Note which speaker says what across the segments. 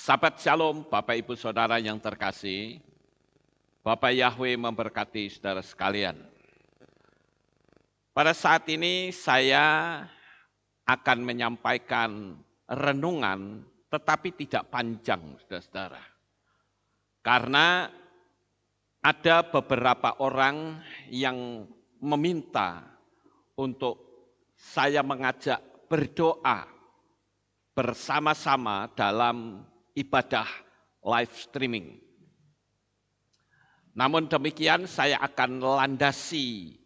Speaker 1: Sahabat Shalom, Bapak Ibu Saudara yang terkasih, Bapak Yahweh memberkati saudara sekalian. Pada saat ini saya akan menyampaikan renungan tetapi tidak panjang, saudara-saudara. Karena ada beberapa orang yang meminta untuk saya mengajak berdoa bersama-sama dalam ibadah live streaming. Namun demikian saya akan landasi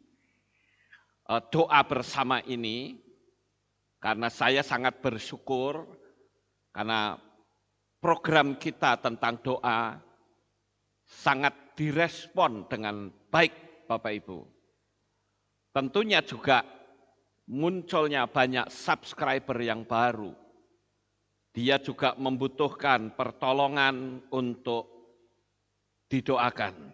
Speaker 1: doa bersama ini karena saya sangat bersyukur karena program kita tentang doa sangat direspon dengan baik Bapak Ibu. Tentunya juga munculnya banyak subscriber yang baru. Dia juga membutuhkan pertolongan untuk didoakan.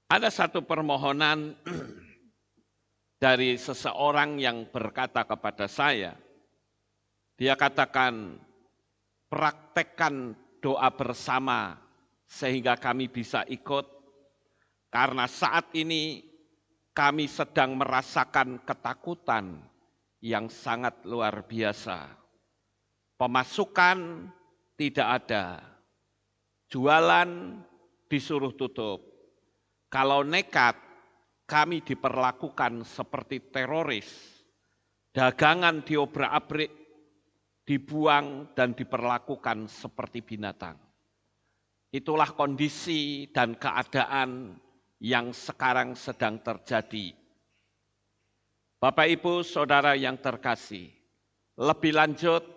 Speaker 1: Ada satu permohonan dari seseorang yang berkata kepada saya, dia katakan, praktekkan doa bersama sehingga kami bisa ikut, karena saat ini kami sedang merasakan ketakutan yang sangat luar biasa. Pemasukan tidak ada, jualan disuruh tutup. Kalau nekat, kami diperlakukan seperti teroris. Dagangan diobrak-abrik, dibuang dan diperlakukan seperti binatang. Itulah kondisi dan keadaan yang sekarang sedang terjadi. Bapak Ibu Saudara yang terkasih, lebih lanjut,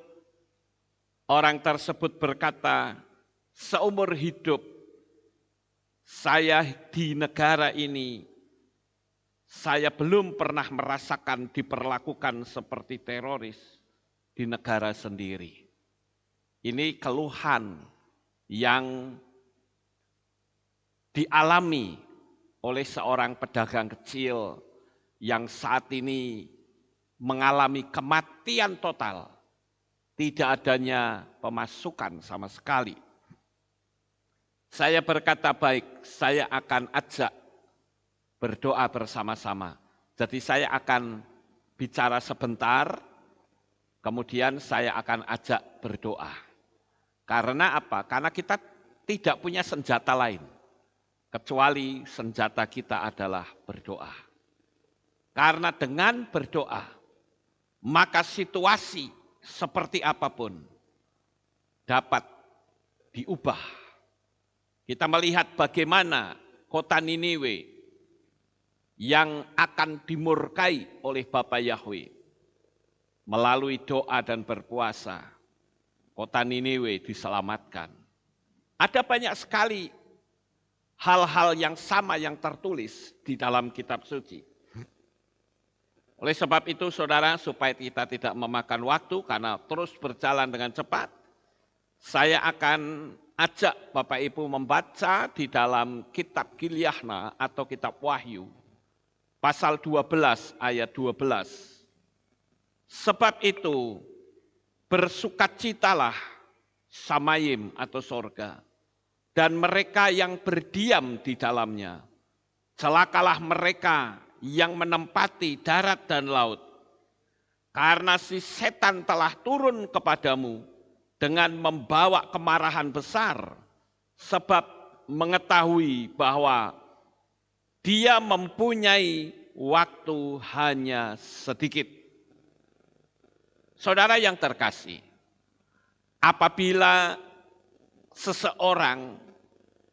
Speaker 1: orang tersebut berkata, seumur hidup saya di negara ini, saya belum pernah merasakan diperlakukan seperti teroris di negara sendiri. Ini keluhan yang dialami oleh seorang pedagang kecil yang saat ini mengalami kematian total. Tidak adanya pemasukan sama sekali. Saya berkata baik, saya akan ajak berdoa bersama-sama. Jadi saya akan bicara sebentar, kemudian saya akan ajak berdoa. Karena apa? Karena kita tidak punya senjata lain, kecuali senjata kita adalah berdoa. Karena dengan berdoa, maka situasi seperti apapun dapat diubah. Kita melihat bagaimana kota Niniwe yang akan dimurkai oleh Bapa Yahweh melalui doa dan berpuasa. Kota Niniwe diselamatkan. Ada banyak sekali hal-hal yang sama yang tertulis di dalam kitab suci. Oleh sebab itu saudara, supaya kita tidak memakan waktu karena terus berjalan dengan cepat, saya akan ajak Bapak Ibu membaca di dalam kitab Gilyahna atau kitab Wahyu, pasal 12 ayat 12. Sebab itu bersukacitalah Samayim atau sorga, dan mereka yang berdiam di dalamnya. Celakalah mereka yang menempati darat dan laut. Karena si setan telah turun kepadamu dengan membawa kemarahan besar, sebab mengetahui bahwa dia mempunyai waktu hanya sedikit. Saudara yang terkasih, apabila seseorang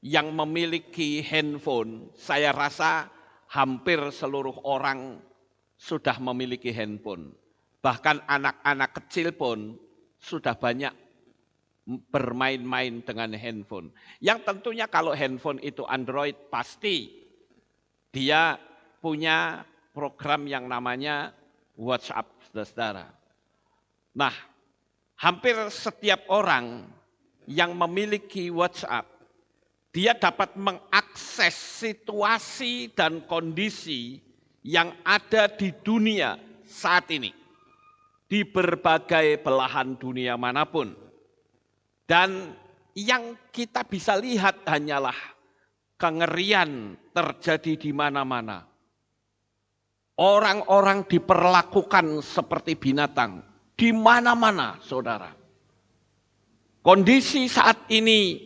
Speaker 1: yang memiliki handphone, saya rasa hampir seluruh orang sudah memiliki handphone. Bahkan anak-anak kecil pun sudah banyak bermain-main dengan handphone. Yang tentunya kalau handphone itu Android, pasti dia punya program yang namanya WhatsApp, saudara. Nah, hampir setiap orang yang memiliki WhatsApp, dia dapat mengakses situasi dan kondisi yang ada di dunia saat ini, di berbagai belahan dunia manapun. Dan yang kita bisa lihat hanyalah kengerian terjadi di mana-mana. Orang-orang diperlakukan seperti binatang di mana-mana, saudara. Kondisi saat ini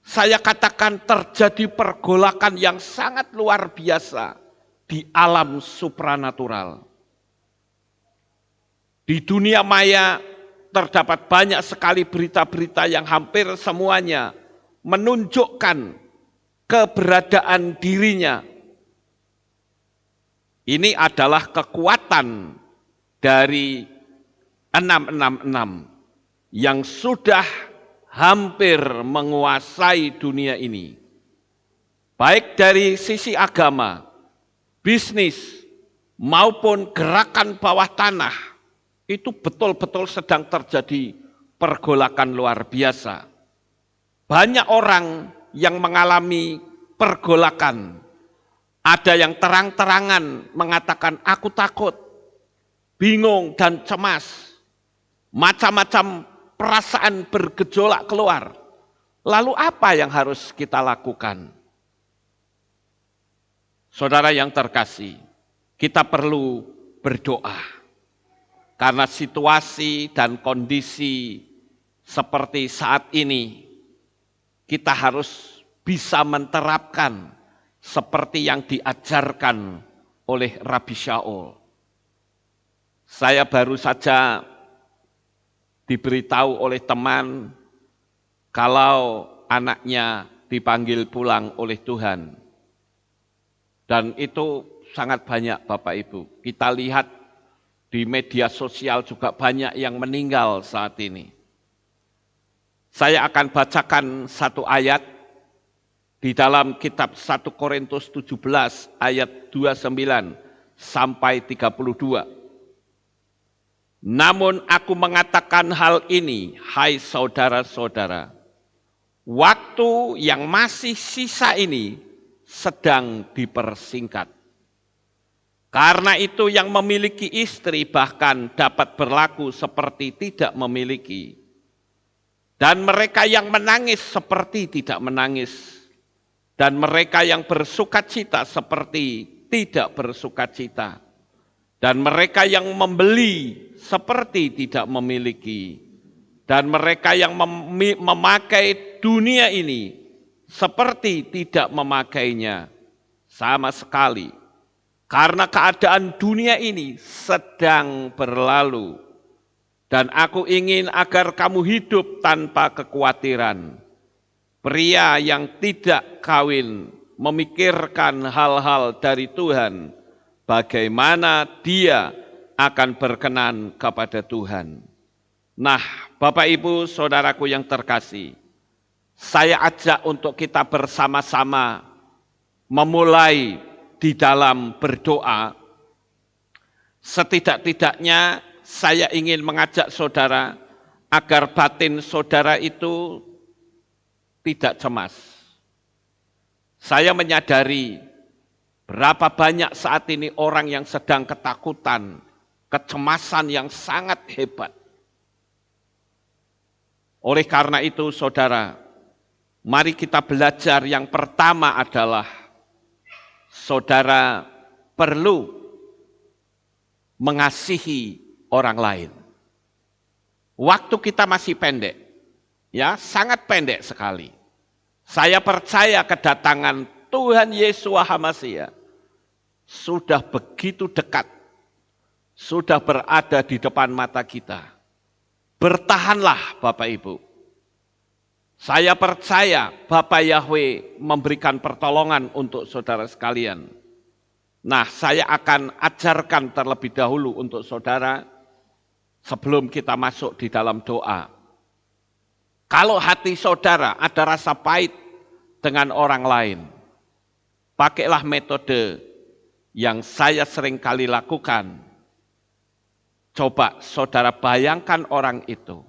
Speaker 1: saya katakan terjadi pergolakan yang sangat luar biasa di alam supranatural. Di dunia maya terdapat banyak sekali berita-berita yang hampir semuanya menunjukkan keberadaan dirinya. Ini adalah kekuatan dari 666 yang sudah hampir menguasai dunia ini. Baik dari sisi agama, bisnis, maupun gerakan bawah tanah, itu betul-betul sedang terjadi pergolakan luar biasa. Banyak orang yang mengalami pergolakan. Ada yang terang-terangan mengatakan aku takut, bingung dan cemas. Macam-macam perasaan bergejolak keluar. Lalu apa yang harus kita lakukan? Saudara yang terkasih, kita perlu berdoa. Karena situasi dan kondisi seperti saat ini, kita harus bisa menerapkan seperti yang diajarkan oleh Rabi Shaul. Saya baru saja diberitahu oleh teman kalau anaknya dipanggil pulang oleh Tuhan. Dan itu sangat banyak Bapak Ibu. Kita lihat di media sosial juga banyak yang meninggal saat ini. Saya akan bacakan satu ayat di dalam kitab 1 Korintus 17 ayat 29 sampai 32. Namun aku mengatakan hal ini, hai saudara-saudara, waktu yang masih sisa ini sedang dipersingkat. Karena itu yang memiliki istri bahkan dapat berlaku seperti tidak memiliki. Dan mereka yang menangis seperti tidak menangis. Dan mereka yang bersukacita seperti tidak bersukacita. Dan mereka yang membeli seperti tidak memiliki. Dan mereka yang memakai dunia ini seperti tidak memakainya sama sekali. Karena keadaan dunia ini sedang berlalu. Dan aku ingin agar kamu hidup tanpa kekhawatiran. Pria yang tidak kawin memikirkan hal-hal dari Tuhan, bagaimana dia akan berkenan kepada Tuhan. Nah, Bapak Ibu, saudaraku yang terkasih, saya ajak untuk kita bersama-sama memulai di dalam berdoa. Setidak-tidaknya saya ingin mengajak saudara agar batin saudara itu tidak cemas. Saya menyadari berapa banyak saat ini orang yang sedang ketakutan, kecemasan yang sangat hebat. Oleh karena itu saudara, mari kita belajar. Yang pertama adalah saudara perlu mengasihi orang lain. Waktu kita masih pendek, ya sangat pendek sekali. Saya percaya kedatangan Tuhan Yesus HaMasiah sudah begitu dekat, sudah berada di depan mata kita. Bertahanlah Bapak Ibu. Saya percaya Bapak Yahweh memberikan pertolongan untuk saudara sekalian. Nah, saya akan ajarkan terlebih dahulu untuk saudara sebelum kita masuk di dalam doa. Kalau hati saudara ada rasa pahit dengan orang lain, pakailah metode yang saya sering kali lakukan. Coba saudara bayangkan orang itu.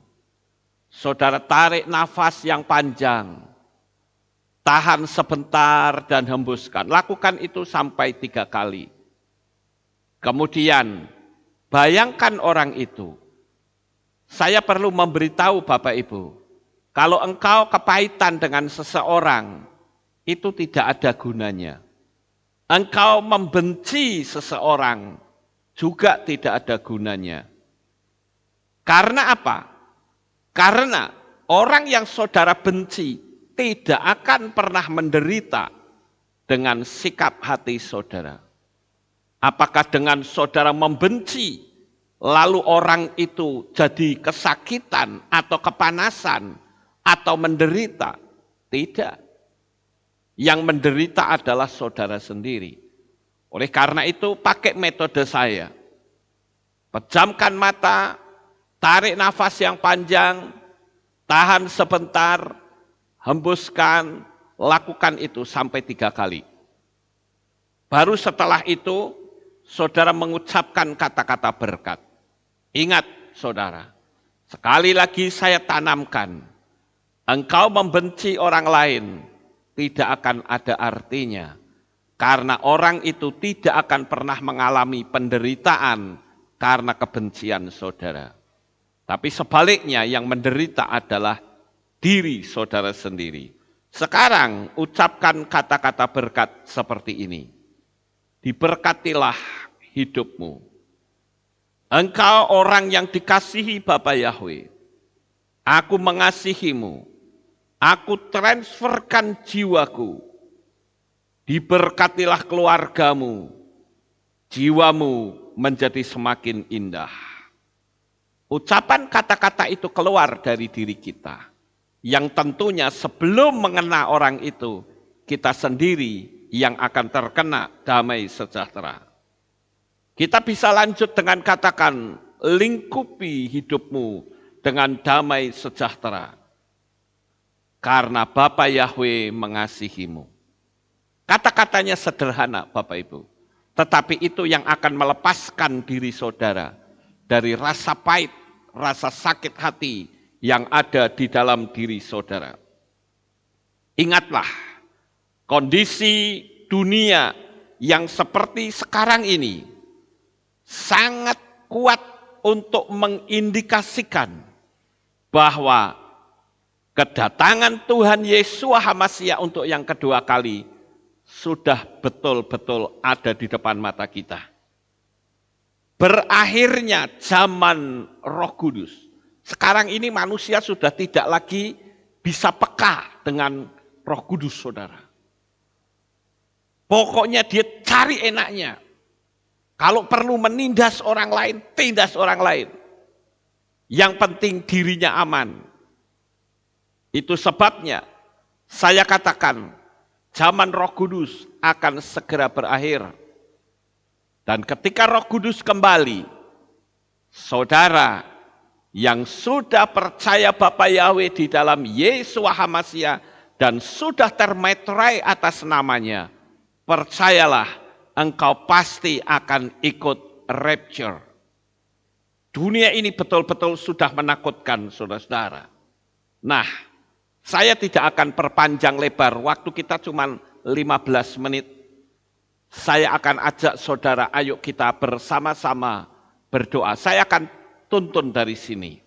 Speaker 1: Saudara tarik nafas yang panjang, tahan sebentar dan hembuskan. Lakukan itu sampai 3 kali. Kemudian bayangkan orang itu. Saya perlu memberitahu Bapak Ibu, Kalau engkau kepahitan dengan seseorang, itu tidak ada gunanya. Engkau membenci seseorang, juga tidak ada gunanya. Karena apa? Karena orang yang saudara benci tidak akan pernah menderita dengan sikap hati saudara. Apakah dengan saudara membenci, lalu orang itu jadi kesakitan atau kepanasan atau menderita? Tidak. Yang menderita adalah saudara sendiri. Oleh karena itu pakai metode saya. Pejamkan mata, tarik nafas yang panjang, tahan sebentar, hembuskan, lakukan itu sampai 3 kali. Baru setelah itu, saudara mengucapkan kata-kata berkat. Ingat saudara, sekali lagi saya tanamkan, engkau membenci orang lain, tidak akan ada artinya. Karena orang itu tidak akan pernah mengalami penderitaan karena kebencian saudara. Tapi sebaliknya yang menderita adalah diri saudara sendiri. Sekarang ucapkan kata-kata berkat seperti ini. Diberkatilah hidupmu. Engkau orang yang dikasihi Bapa Yahweh. Aku mengasihimu. Aku transferkan jiwaku. Diberkatilah keluargamu. Jiwamu menjadi semakin indah. Ucapan kata-kata itu keluar dari diri kita. Yang tentunya sebelum mengena orang itu, kita sendiri yang akan terkena damai sejahtera. Kita bisa lanjut dengan katakan, lingkupi hidupmu dengan damai sejahtera. Karena Bapa Yahweh mengasihimu. Kata-katanya sederhana Bapak Ibu. Tetapi itu yang akan melepaskan diri saudara dari rasa pahit, rasa sakit hati yang ada di dalam diri saudara. Ingatlah, kondisi dunia yang seperti sekarang ini sangat kuat untuk mengindikasikan bahwa kedatangan Tuhan Yesus HaMasiah untuk yang kedua kali sudah betul-betul ada di depan mata kita. Berakhirnya zaman Roh Kudus. Sekarang ini manusia sudah tidak lagi bisa peka dengan Roh Kudus, saudara. Pokoknya dia cari enaknya. Kalau perlu menindas orang lain, tindas orang lain. Yang penting dirinya aman. Itu sebabnya saya katakan zaman Roh Kudus akan segera berakhir. Dan ketika Roh Kudus kembali, saudara yang sudah percaya Bapa Yahweh di dalam Yesus HaMasiah dan sudah termeterai atas namanya, percayalah engkau pasti akan ikut rapture. Dunia ini betul-betul sudah menakutkan saudara-saudara. Nah, saya tidak akan perpanjang lebar, waktu kita cuma 15 menit. Saya akan ajak saudara, ayo kita bersama-sama berdoa. Saya akan tuntun dari sini.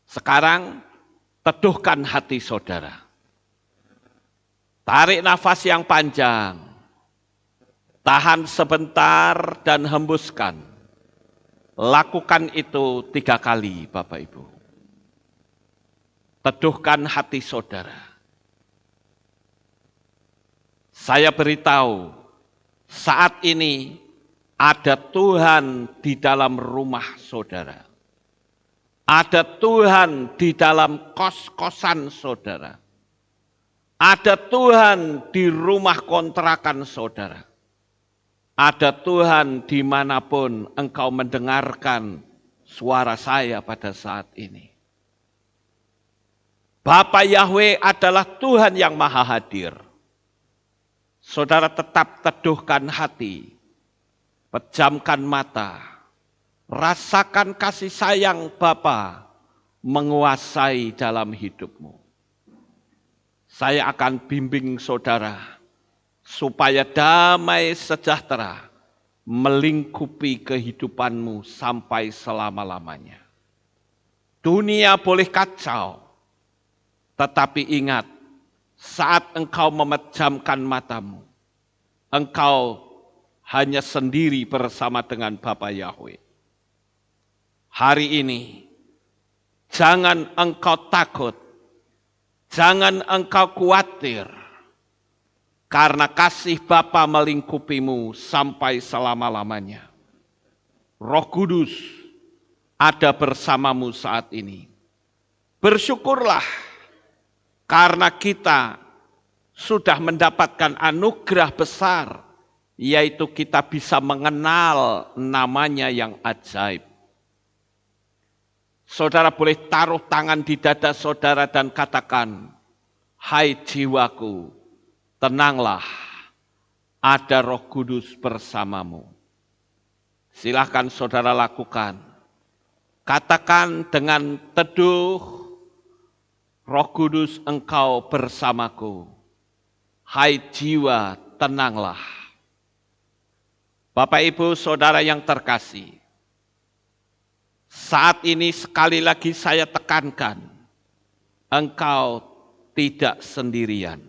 Speaker 1: Sekarang, teduhkan hati saudara. Tarik nafas yang panjang. Tahan sebentar dan hembuskan. Lakukan itu 3 kali, Bapak Ibu. Teduhkan hati saudara. Saya beritahu, saat ini ada Tuhan di dalam rumah saudara. Ada Tuhan di dalam kos-kosan saudara. Ada Tuhan di rumah kontrakan saudara. Ada Tuhan dimanapun engkau mendengarkan suara saya pada saat ini. Bapa Yahweh adalah Tuhan yang maha hadir. Saudara tetap teduhkan hati, pejamkan mata, rasakan kasih sayang Bapa menguasai dalam hidupmu. Saya akan bimbing saudara supaya damai sejahtera melingkupi kehidupanmu sampai selama-lamanya. Dunia boleh kacau, Tetapi ingat, saat engkau memejamkan matamu, engkau hanya sendiri bersama dengan Bapa Yahweh. Hari ini, jangan engkau takut, jangan engkau khawatir, karena kasih Bapa melingkupimu sampai selama-lamanya. Roh Kudus ada bersamamu saat ini. Bersyukurlah karena kita sudah mendapatkan anugerah besar, yaitu kita bisa mengenal namanya yang ajaib. Saudara boleh taruh tangan di dada saudara dan katakan, "Hai jiwaku, tenanglah, ada Roh Kudus bersamamu." Silahkan saudara lakukan. Katakan dengan teduh, "Roh Kudus, engkau bersamaku. Hai jiwa, tenanglah." Bapak Ibu Saudara yang terkasih, saat ini sekali lagi saya tekankan, engkau tidak sendirian.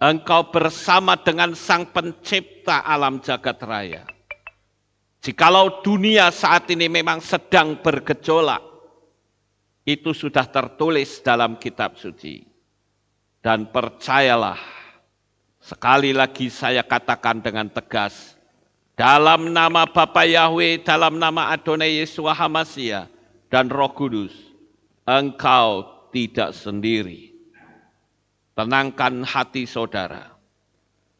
Speaker 1: Engkau bersama dengan Sang Pencipta alam jagat raya. Jikalau dunia saat ini memang sedang bergejolak, itu sudah tertulis dalam kitab suci. Dan percayalah, sekali lagi saya katakan dengan tegas, dalam nama Bapa Yahweh, dalam nama Adonai Yeshua HaMashiach dan Roh Kudus, engkau tidak sendiri. Tenangkan hati saudara.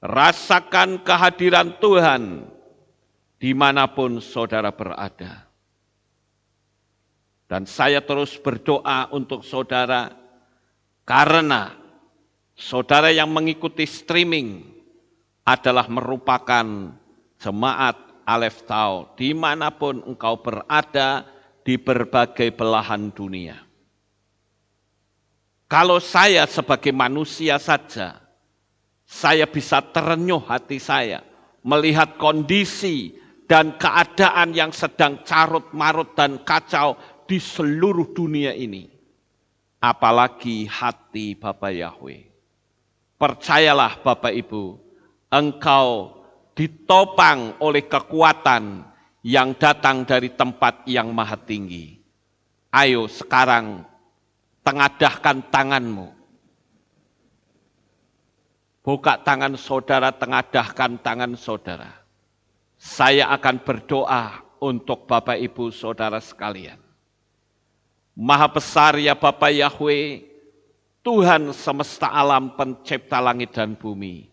Speaker 1: Rasakan kehadiran Tuhan dimanapun saudara berada. Dan saya terus berdoa untuk saudara, karena saudara yang mengikuti streaming adalah merupakan jemaat Aleph Tau, dimanapun engkau berada di berbagai belahan dunia. Kalau saya sebagai manusia saja, saya bisa terenyuh hati saya melihat kondisi dan keadaan yang sedang carut-marut dan kacau di seluruh dunia ini. Apalagi hati Bapa Yahweh. Percayalah Bapak Ibu, engkau ditopang oleh kekuatan yang datang dari tempat yang maha tinggi. Ayo sekarang tengadahkan tanganmu. Buka tangan saudara, tengadahkan tangan saudara. Saya akan berdoa untuk Bapak Ibu Saudara sekalian. Maha besar ya Bapa Yahweh, Tuhan semesta alam pencipta langit dan bumi.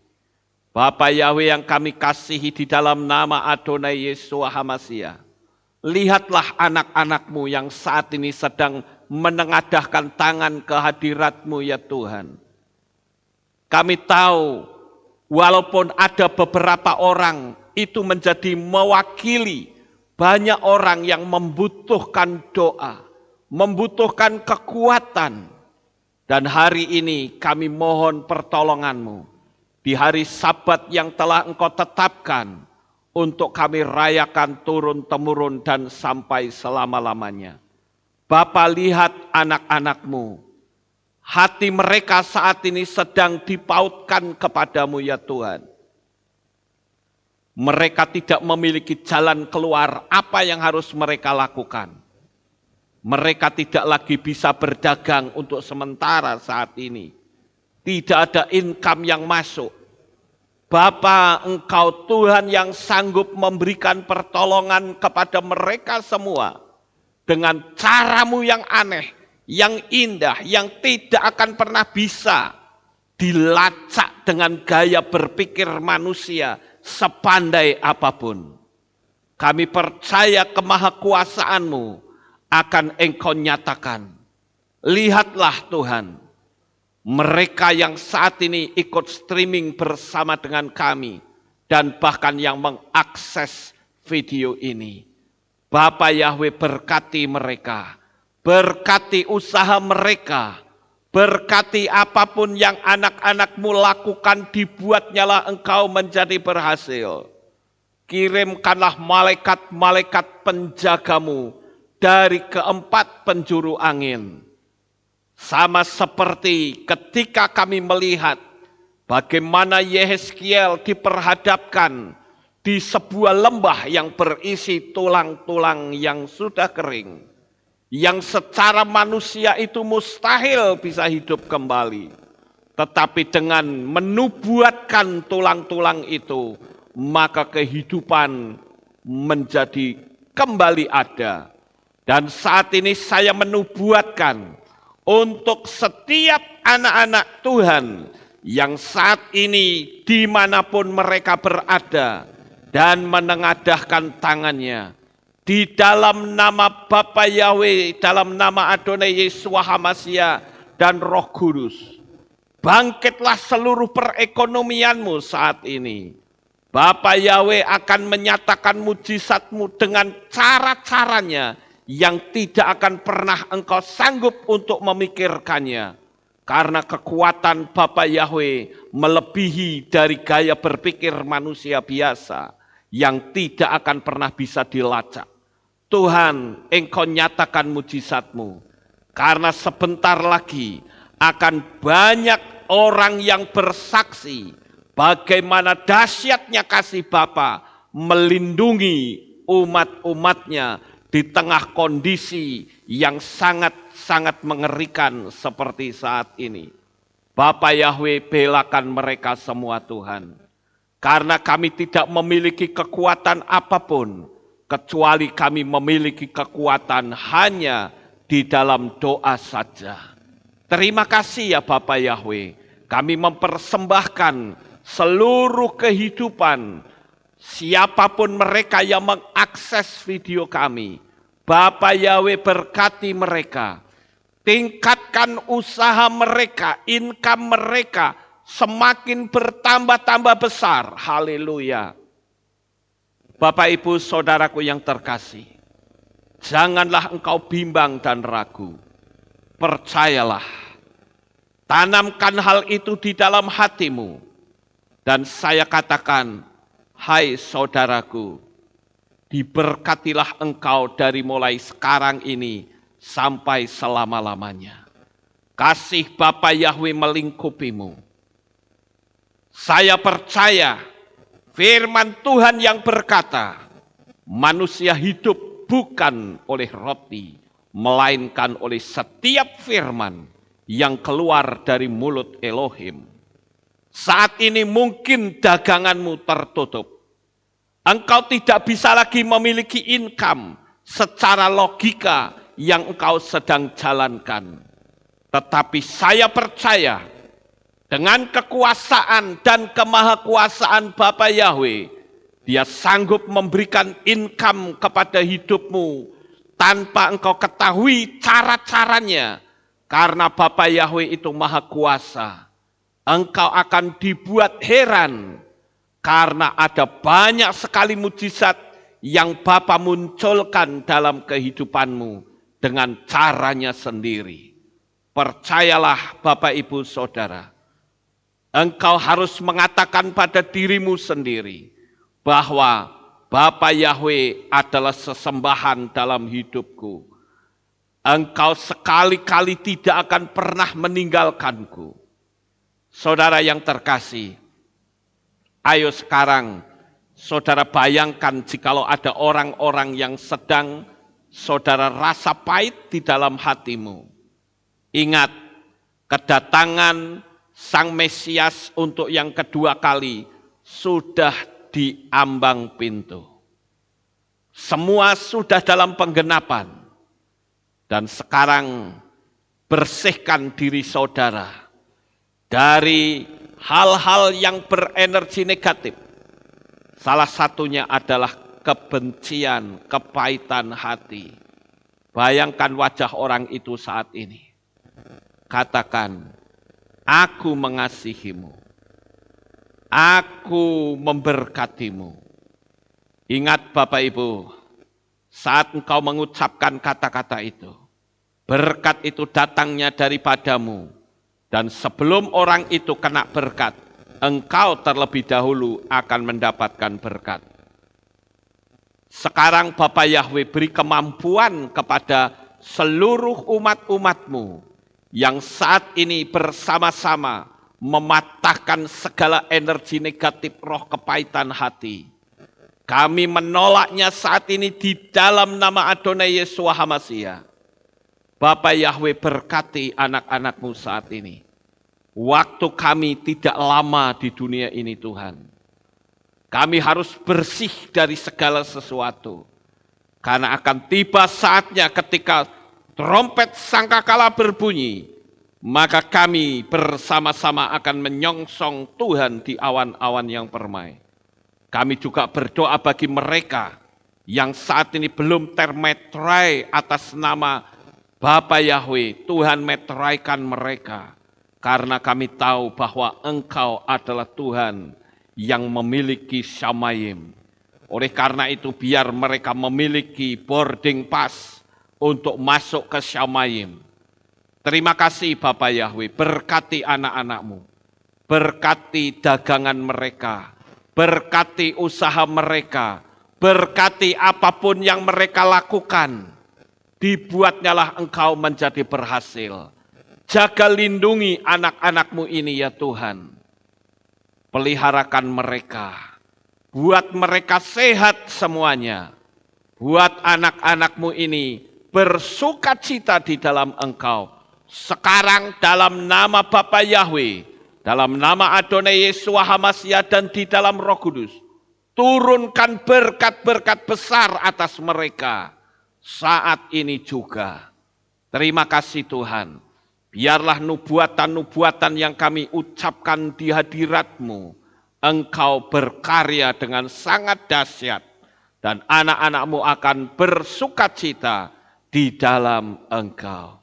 Speaker 1: Bapa Yahweh yang kami kasihi di dalam nama Adonai Yeshua HaMashiach. Lihatlah anak-anak-Mu yang saat ini sedang menengadahkan tangan ke hadirat-Mu ya Tuhan. Kami tahu walaupun ada beberapa orang itu menjadi mewakili banyak orang yang membutuhkan doa, membutuhkan kekuatan. Dan hari ini kami mohon pertolongan-Mu. Di hari Sabat yang telah Engkau tetapkan untuk kami rayakan turun-temurun dan sampai selama-lamanya. Bapa, lihat anak-anak-Mu. Hati mereka saat ini sedang dipautkan kepadamu ya Tuhan. Mereka tidak memiliki jalan keluar apa yang harus mereka lakukan. Mereka tidak lagi bisa berdagang untuk sementara saat ini. Tidak ada income yang masuk. Bapa, Engkau Tuhan yang sanggup memberikan pertolongan kepada mereka semua. Dengan cara-Mu yang aneh, yang indah, yang tidak akan pernah bisa dilacak dengan gaya berpikir manusia sepandai apapun. Kami percaya kemahakuasaan-Mu akan Engkau nyatakan. Lihatlah Tuhan, mereka yang saat ini ikut streaming bersama dengan kami dan bahkan yang mengakses video ini. Bapa Yahweh, berkati mereka, berkati usaha mereka, berkati apapun yang anak-anak-Mu lakukan, dibuatnyalah Engkau menjadi berhasil. Kirimkanlah malaikat-malaikat penjaga-Mu dari keempat penjuru angin. Sama seperti ketika kami melihat bagaimana Yehezkiel diperhadapkan di sebuah lembah yang berisi tulang-tulang yang sudah kering, yang secara manusia itu mustahil bisa hidup kembali. Tetapi dengan menubuatkan tulang-tulang itu, maka kehidupan menjadi kembali ada. Dan saat ini saya menubuatkan untuk setiap anak-anak Tuhan yang saat ini dimanapun mereka berada dan menengadahkan tangannya di dalam nama Bapa Yahweh, dalam nama Adonai Yeshua HaMashiach dan Roh Kudus. Bangkitlah seluruh perekonomianmu saat ini. Bapa Yahweh akan menyatakan mujizatmu dengan cara-caranya yang tidak akan pernah engkau sanggup untuk memikirkannya. Karena kekuatan Bapa Yahweh melebihi dari gaya berpikir manusia biasa yang tidak akan pernah bisa dilacak. Tuhan, engkau nyatakan mujizatmu. Karena sebentar lagi akan banyak orang yang bersaksi bagaimana dahsyatnya kasih Bapa melindungi umat-umatnya di tengah kondisi yang sangat-sangat mengerikan seperti saat ini. Bapa Yahweh, belakan mereka semua Tuhan. Karena kami tidak memiliki kekuatan apapun, kecuali kami memiliki kekuatan hanya di dalam doa saja. Terima kasih ya Bapa Yahweh, kami mempersembahkan seluruh kehidupan siapapun mereka yang mengakses video kami. Bapa Yahweh, berkati mereka, tingkatkan usaha mereka, income mereka semakin bertambah-tambah besar. Haleluya. Bapak Ibu Saudaraku yang terkasih, janganlah engkau bimbang dan ragu. Percayalah, tanamkan hal itu di dalam hatimu. Dan saya katakan, hai saudaraku, diberkatilah engkau dari mulai sekarang ini sampai selama-lamanya. Kasih Bapa Yahweh melingkupimu. Saya percaya firman Tuhan yang berkata, manusia hidup bukan oleh roti, melainkan oleh setiap firman yang keluar dari mulut Elohim. Saat ini mungkin daganganmu tertutup. Engkau tidak bisa lagi memiliki income secara logika yang engkau sedang jalankan. Tetapi saya percaya dengan kekuasaan dan kemahakuasaan Bapa Yahweh, Dia sanggup memberikan income kepada hidupmu tanpa engkau ketahui cara-caranya. Karena Bapa Yahweh itu maha kuasa. Engkau akan dibuat heran. Karena ada banyak sekali mujizat yang Bapa munculkan dalam kehidupanmu dengan caranya sendiri. Percayalah Bapak Ibu Saudara. Engkau harus mengatakan pada dirimu sendiri bahwa Bapa Yahweh adalah sesembahan dalam hidupku. Engkau sekali-kali tidak akan pernah meninggalkanku. Saudara yang terkasih, ayo sekarang saudara bayangkan jikalau ada orang-orang yang sedang saudara rasa pahit di dalam hatimu. Ingat, kedatangan Sang Mesias untuk yang kedua kali sudah di ambang pintu. Semua sudah dalam penggenapan. Dan sekarang bersihkan diri saudara dari hal-hal yang berenergi negatif. Salah satunya adalah kebencian, kepahitan hati. Bayangkan wajah orang itu saat ini. Katakan, aku mengasihimu. Aku memberkatimu. Ingat Bapak Ibu, saat engkau mengucapkan kata-kata itu, berkat itu datangnya daripadamu. Dan sebelum orang itu kena berkat, engkau terlebih dahulu akan mendapatkan berkat. Sekarang Bapa Yahweh beri kemampuan kepada seluruh umat-umatmu yang saat ini bersama-sama mematahkan segala energi negatif roh kepahitan hati. Kami menolaknya saat ini di dalam nama Adonai Yeshua HaMashiach. Bapa Yahweh, berkati anak-anak-Mu saat ini. Waktu kami tidak lama di dunia ini Tuhan. Kami harus bersih dari segala sesuatu. Karena akan tiba saatnya ketika trompet sangkakala berbunyi, maka kami bersama-sama akan menyongsong Tuhan di awan-awan yang permai. Kami juga berdoa bagi mereka yang saat ini belum termeterai atas nama Bapa Yahweh. Tuhan meteraikan mereka. Karena kami tahu bahwa Engkau adalah Tuhan yang memiliki Shamayim. Oleh karena itu biar mereka memiliki boarding pass untuk masuk ke Shamayim. Terima kasih Bapa Yahweh, berkati anak-anak-Mu. Berkati dagangan mereka, berkati usaha mereka, berkati apapun yang mereka lakukan. Dibuatnyalah Engkau menjadi berhasil. Jaga lindungi anak-anak-Mu ini ya Tuhan. Peliharakan mereka. Buat mereka sehat semuanya. Buat anak-anak-Mu ini bersukacita di dalam Engkau. Sekarang dalam nama Bapa Yahweh, dalam nama Adonai Yeshua HaMashiach dan di dalam Roh Kudus, turunkan berkat-berkat besar atas mereka saat ini juga. Terima kasih Tuhan. Biarlah nubuatan-nubuatan yang kami ucapkan di hadirat-Mu, Engkau berkarya dengan sangat dahsyat, dan anak-anak-Mu akan bersukacita di dalam Engkau.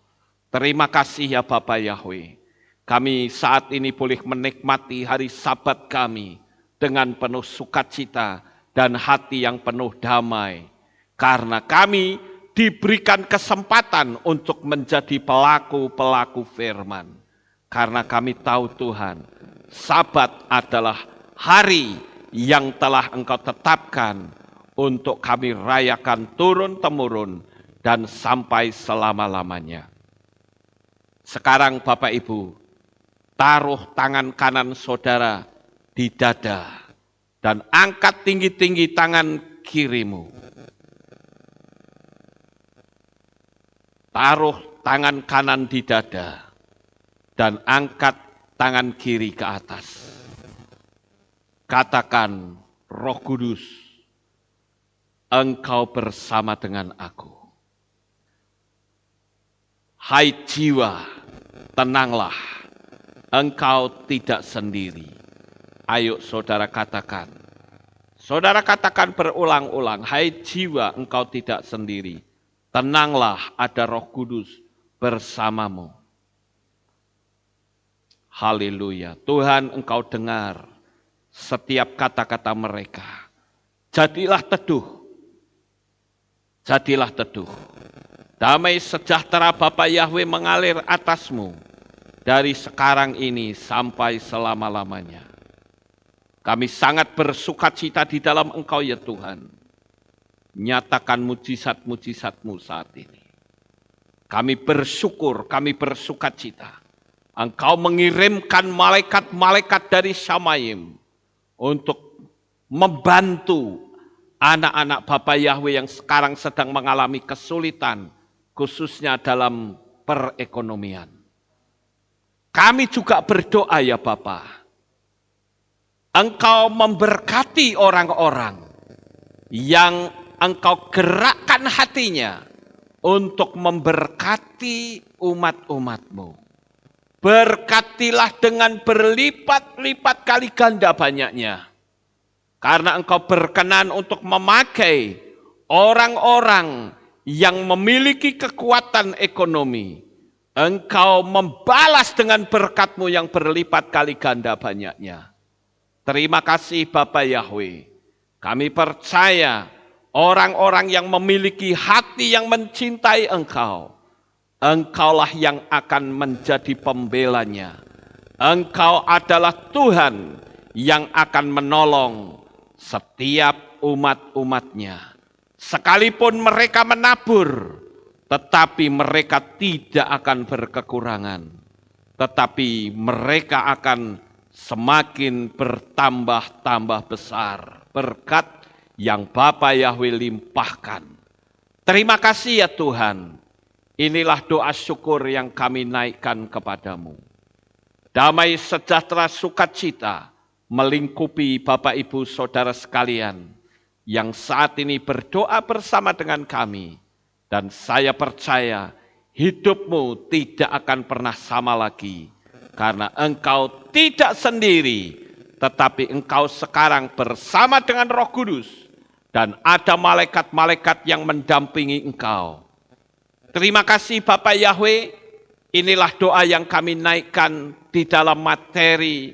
Speaker 1: Terima kasih ya Bapa Yahweh. Kami saat ini boleh menikmati hari Sabat kami dengan penuh sukacita dan hati yang penuh damai. Karena kami diberikan kesempatan untuk menjadi pelaku-pelaku firman. Karena kami tahu Tuhan, Sabat adalah hari yang telah Engkau tetapkan untuk kami rayakan turun-temurun dan sampai selama-lamanya. Sekarang Bapak Ibu, taruh tangan kanan saudara di dada dan angkat tinggi-tinggi tangan kirimu. Taruh tangan kanan di dada dan angkat tangan kiri ke atas. Katakan, Roh Kudus, Engkau bersama dengan aku. Hai jiwa, tenanglah, engkau tidak sendiri. Ayo saudara katakan. Saudara katakan berulang-ulang, hai jiwa, engkau tidak sendiri. Tenanglah, ada Roh Kudus bersamamu. Haleluya. Tuhan, Engkau dengar setiap kata-kata mereka. Jadilah teduh. Jadilah teduh. Damai sejahtera Bapa Yahweh mengalir atasmu dari sekarang ini sampai selama-lamanya. Kami sangat bersukacita di dalam Engkau ya Tuhan. Nyatakan mujizat-mujizat-Mu saat ini. Kami bersyukur, kami bersukacita. Engkau mengirimkan malaikat-malaikat dari Shamayim untuk membantu anak-anak Bapa Yahweh yang sekarang sedang mengalami kesulitan, khususnya dalam perekonomian. Kami juga berdoa ya Bapa. Engkau memberkati orang-orang yang Engkau gerakkan hatinya untuk memberkati umat-umat-Mu. Berkatilah dengan berlipat-lipat kali ganda banyaknya. Karena Engkau berkenan untuk memakai orang-orang yang memiliki kekuatan ekonomi. Engkau membalas dengan berkat-Mu yang berlipat kali ganda banyaknya. Terima kasih Bapa Yahweh. Kami percaya orang-orang yang memiliki hati yang mencintai Engkau, Engkaulah yang akan menjadi pembelanya. Engkau adalah Tuhan yang akan menolong setiap umat-umat-Nya. Sekalipun mereka menabur, tetapi mereka tidak akan berkekurangan, tetapi mereka akan semakin bertambah-tambah besar berkat yang Bapa Yahweh limpahkan. Terima kasih ya Tuhan, inilah doa syukur yang kami naikkan kepadamu. Damai sejahtera sukacita melingkupi Bapak Ibu Saudara sekalian yang saat ini berdoa bersama dengan kami. Dan saya percaya hidupmu tidak akan pernah sama lagi. Karena engkau tidak sendiri, tetapi engkau sekarang bersama dengan Roh Kudus. Dan ada malaikat-malaikat yang mendampingi engkau. Terima kasih Bapak Yahweh, inilah doa yang kami naikkan di dalam materi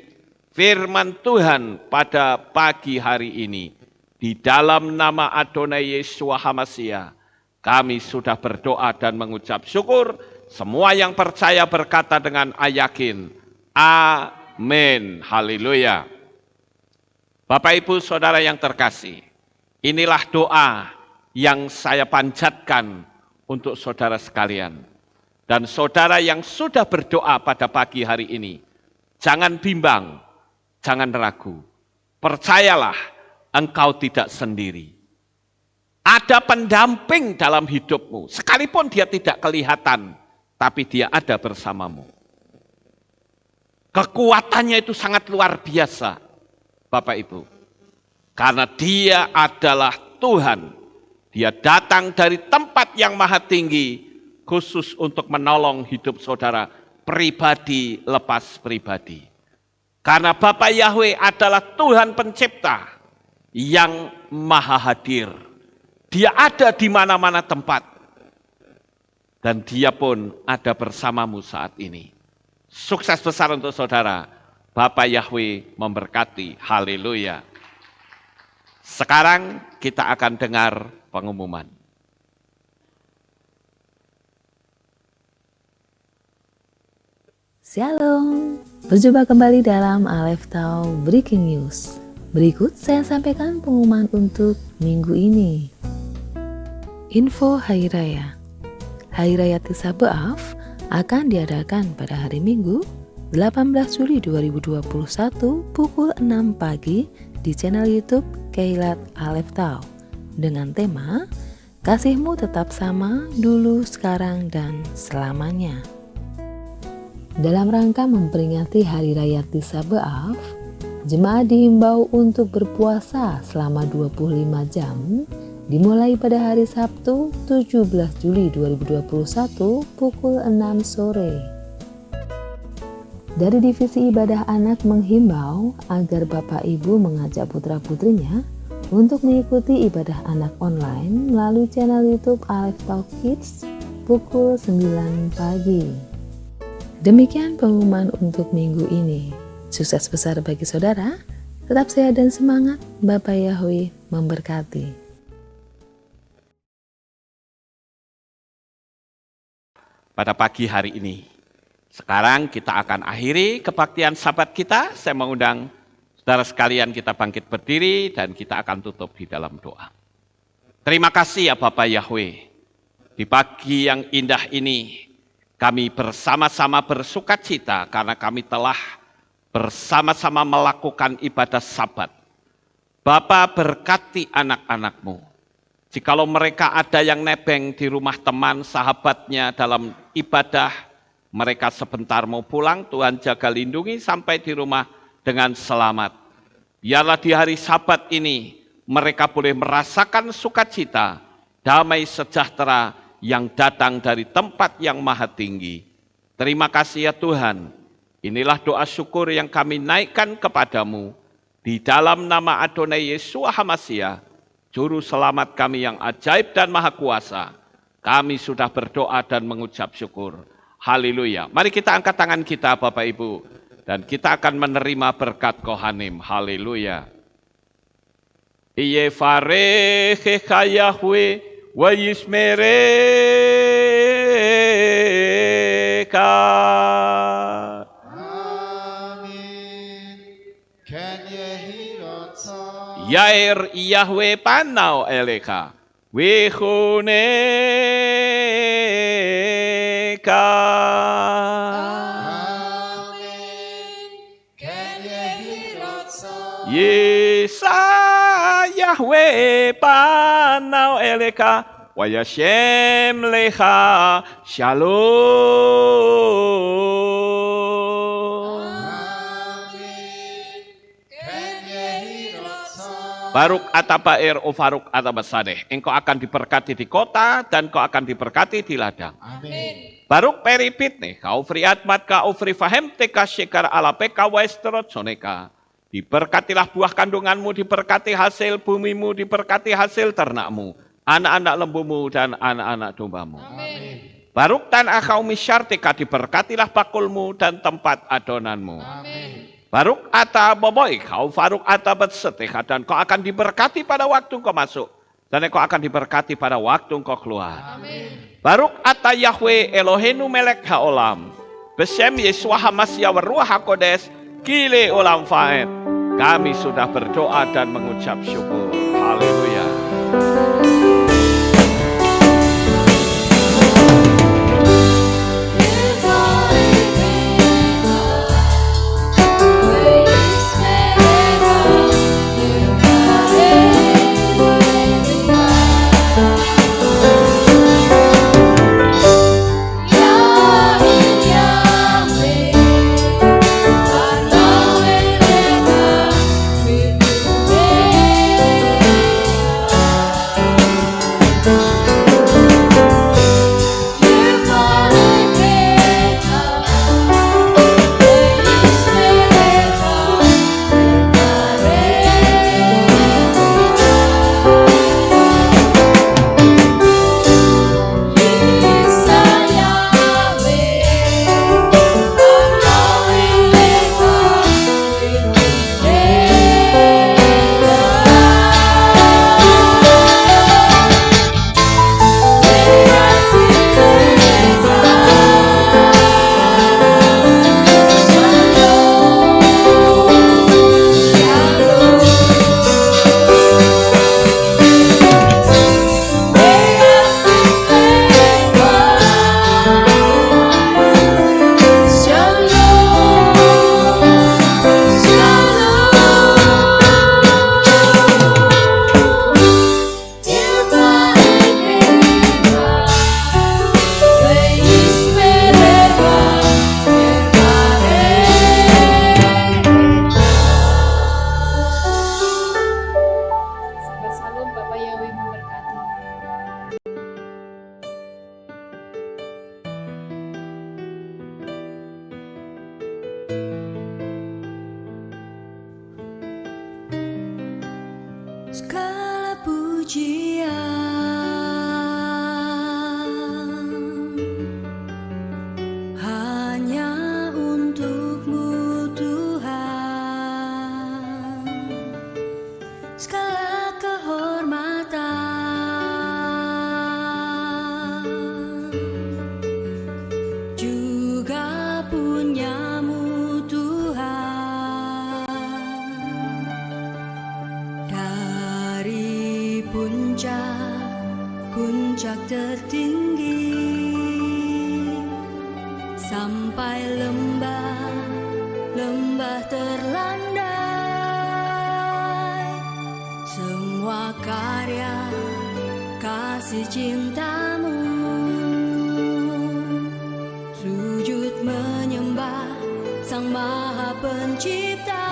Speaker 1: firman Tuhan pada pagi hari ini. Di dalam nama Adonai Yeshua HaMashiach, kami sudah berdoa dan mengucap syukur. Semua yang percaya berkata dengan yakin, amin, haleluya. Bapak Ibu Saudara yang terkasih, inilah doa yang saya panjatkan untuk saudara sekalian. Dan saudara yang sudah berdoa pada pagi hari ini, jangan bimbang, jangan ragu. Percayalah, engkau tidak sendiri. Ada pendamping dalam hidupmu, sekalipun dia tidak kelihatan, tapi dia ada bersamamu. Kekuatannya itu sangat luar biasa, Bapak Ibu. Karena dia adalah Tuhan. Dia datang dari tempat yang maha tinggi, khusus untuk menolong hidup saudara pribadi lepas pribadi. Karena Bapa Yahweh adalah Tuhan pencipta yang maha hadir. Dia ada di mana-mana tempat. Dan dia pun ada bersamamu saat ini. Sukses besar untuk saudara. Bapa Yahweh memberkati. Haleluya. Sekarang kita akan dengar pengumuman.
Speaker 2: Shalom, berjumpa kembali dalam Aleph Tau Breaking News. Berikut saya sampaikan pengumuman untuk minggu ini. Info Hari Raya. Hari Raya Tisha B'Av akan diadakan pada hari Minggu 18 Juli 2021 pukul 6 pagi di channel YouTube Keilat Aleph Tau dengan tema Kasihmu Tetap Sama Dulu, Sekarang, dan Selamanya. Dalam rangka memperingati Hari Raya Tisha B'Av, jemaat dihimbau untuk berpuasa selama 25 jam dimulai pada hari Sabtu 17 Juli 2021 pukul 6 sore. Dari Divisi Ibadah Anak menghimbau agar Bapak Ibu mengajak putra-putrinya untuk mengikuti ibadah anak online melalui channel YouTube Aleph Tau Kids pukul 9 pagi. Demikian pengumuman untuk minggu ini. Sukses besar bagi saudara, tetap sehat dan semangat, Bapak Yahweh memberkati.
Speaker 1: Pada pagi hari ini, sekarang kita akan akhiri kebaktian sabat kita. Saya mengundang saudara sekalian kita bangkit berdiri dan kita akan tutup di dalam doa. Terima kasih ya Bapak Yahweh, di pagi yang indah ini kami bersama-sama bersukacita karena kami telah bersama-sama melakukan ibadah sabat. Bapa, berkati anak-anak-Mu. Jikalau mereka ada yang nebeng di rumah teman, sahabatnya dalam ibadah, mereka sebentar mau pulang, Tuhan jaga lindungi sampai di rumah dengan selamat. Biarlah di hari Sabat ini mereka boleh merasakan sukacita, damai sejahtera yang datang dari tempat yang maha tinggi. Terima kasih ya Tuhan. Inilah doa syukur yang kami naikkan kepadamu. Di dalam nama Adonai Yeshua HaMashiach, Juru Selamat kami yang ajaib dan maha kuasa. Kami sudah berdoa dan mengucap syukur. Haleluya. Mari kita angkat tangan kita Bapak Ibu. Dan kita akan menerima berkat Kohanim. Haleluya. Iye farechecha Yahweh wa yismereka. Yair Yahweh panau eleka. Wechone mereka. Yesa Yahweh panau eleka wa yashem lecha shalom. Baruk atabair ufaruk atabasadeh. Engkau akan diberkati di kota dan kau akan diberkati di ladang.
Speaker 3: Amin.
Speaker 1: Baruk peripit nih. Kau friat mat ka ufri fahem teka shekar alapeka westerot soneka. Diberkatilah buah kandunganmu, diberkati hasil bumimu, diberkati hasil ternakmu, anak-anak lembumu dan anak-anak dombamu.
Speaker 3: Amin.
Speaker 1: Baruk tanah kaum misyartika, diberkatilah bakulmu dan tempat adonanmu.
Speaker 3: Amin.
Speaker 1: Baruk ata boboy, kau faruk ata betseteka, dan kau akan diberkati pada waktu kau masuk, dan kau akan diberkati pada waktu kau keluar.
Speaker 3: Amin.
Speaker 1: Baruk ata Yahweh Elohenu melek haolam, besem Yesua hamasya waruah hakodes, kile olam faed. Kami sudah berdoa dan mengucap syukur. Haleluya.
Speaker 4: Segala pujian hanya untuk-Mu Tuhan, segala kehormatan juga punya-Mu Tuhan. Dari puncak tertinggi sampai lembah terlandai, semua karya kasih cinta-Mu, sujud menyembah Sang Maha Pencipta.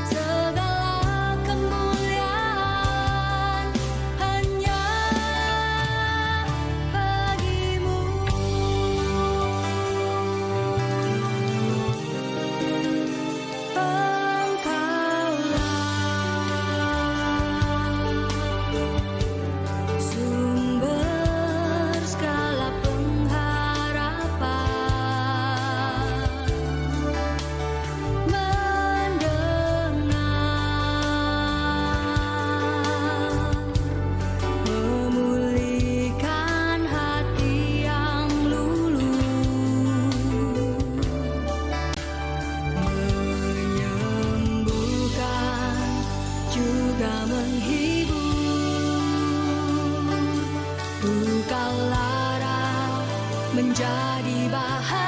Speaker 4: Segala kemuliaan hanya juga menghibur. Engkau lara menjadi bahagia.